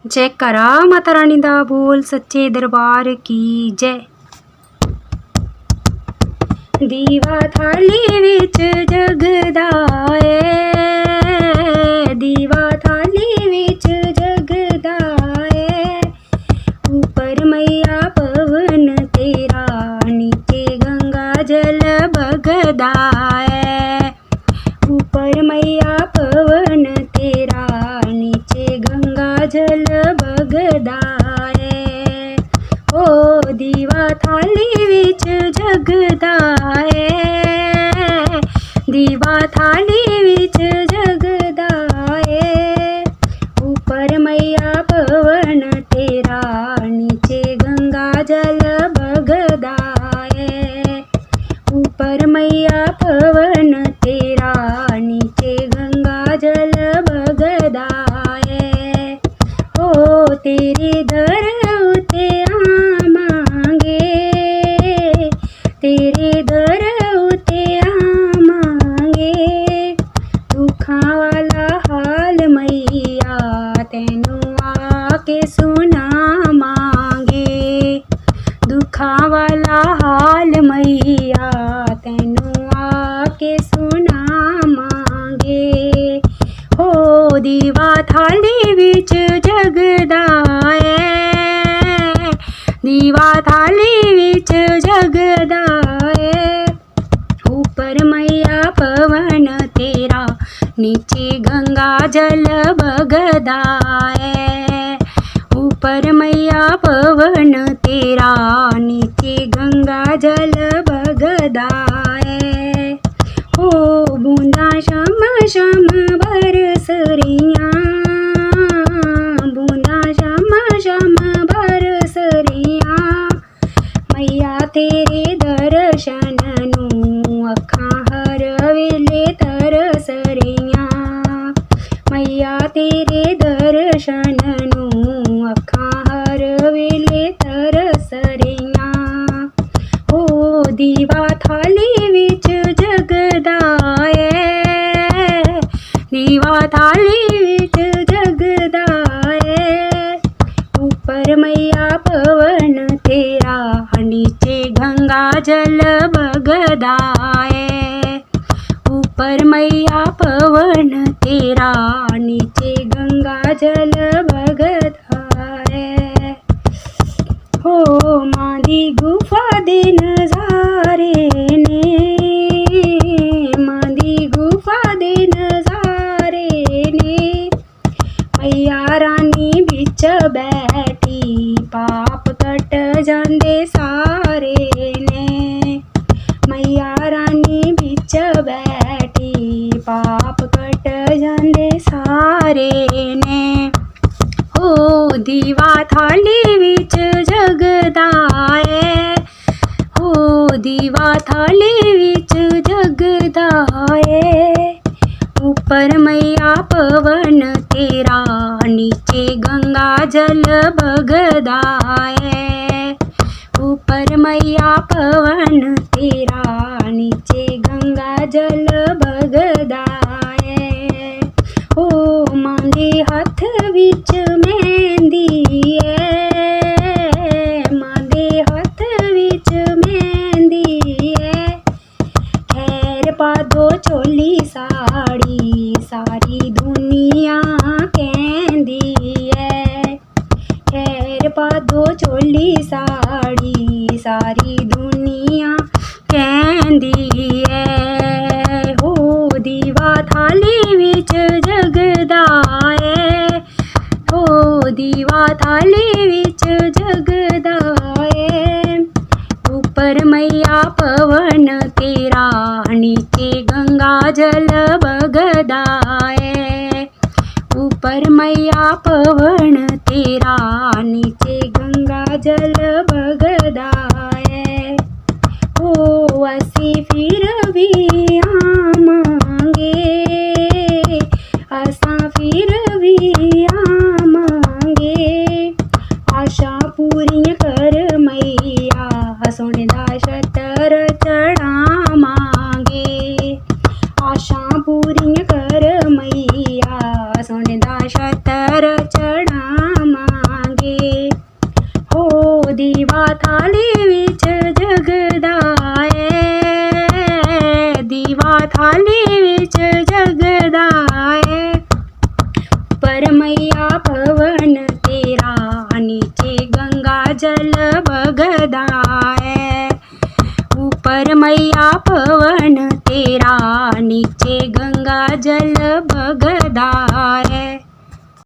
जयकारा माता रानी दा बोल सच्चे दरबार की जय। दीवा थाली विच जगदा ऐ, दीवा थाली विच जगदा ऐ। ऊपर मैया पवन तेरा, नीचे गंगा जल बगदा ऐ। ऊपर मैया पवन तेरा, नीचे गंगा जल बगदा ऐ। ओ दीवा थाली विच जगदा ऐ, दीवा थाली विच जगदा ऐ। ऊपर मैया पवन तेरा, नीचे गंगा जल बगदा ऐ। ऊपर मैया पवन तेरा, नीचे गंगा जल बगदा ऐ। ओ तेरे दर उते आवांगे, तेरे दर उते आवांगे। दुखां वाला हाल मैया तैनू आके सुनावांगे। दुखां वाला हाल मैया तैनू आके सुनावांगे। हो दीवा थाली विच जगदा ऐ, दीवा थाली विच जगदा ऐ। ऊपर मैया पवन तेरा, नीचे गंगा जल बगदा ऐ। ऊपर मैया पवन तेरा, नीचे गंगा जल बगदा ऐ। ओ बूंदा शम शम बरस रहियां, बूंदा शम शम बरस रहियां। मैया तेरे दर्शन नूं अखां हर वेले तरस रहियां। मैया तेरे दर्शन नूं अखां हर वेले तरस रहियां। ओ दीवा थाली विच जगदा ऐ, दीवा थाली विच जगदा ऐ। ऊपर मैया पवन तेरा, नीचे गंगा जल बगदा ऐ। ऊपर मैया पवन तेरा, नीचे गंगा जल बगदा ऐ। हो मां दी गुफा दे नजारे ने, मां दी गुफा दे नजारे ने। मैया रानी बिच बैठी, पाप कट जांदे सारे ने। मैया रानी बिच बैठी, पाप कट जांदे सारे ने। ओ दीवा थाली विच जगदा ऐ, ओ दीवा थाली विच जगदा ऐ। ऊपर मैया पवन तेरा, नीचे गंगा जल बगदा ऐ। ऊपर मैया पवन तेरा, नीचे गंगा जल बगदा ऐ। ओ मां दे हत्थ विच मेहंदी ऐ, मां दे हत्थ विच मेहंदी ऐ। खैर पा दो चोली साड़ी, सारी दुनिया कहंदी ऐ। खैर पा दो चोली साड़ी, सारी दुनिया कहंदी ऐ। हो दीवा थाली विच जगदा ऐ, हो दीवा थाली विच जगदा ऐ। ऊपर मैया पवन तेरा, नीचे गंगा जल बगदा ऐ। ऊपर मैया पवन तेरा, नीचे गंगा जल बगदा ऐ। ओ असी फिर भी आवांगे, असां फिर भी आवांगे। आशा पूरियां कर मैया, सोने दा छत्तर चढ़ावांगे। आशा पूरियां कर मैया, सोने दा छत्तर चढ़ावांगे। दीवा थाली विच जगदाए, दीवा थाली विच जगदाए। ऊपर मैया पवन तेरा नीचे गंगा जल बगदाए, ऊपर मैया पवन तेरा नीचे गंगा जल बगदाए।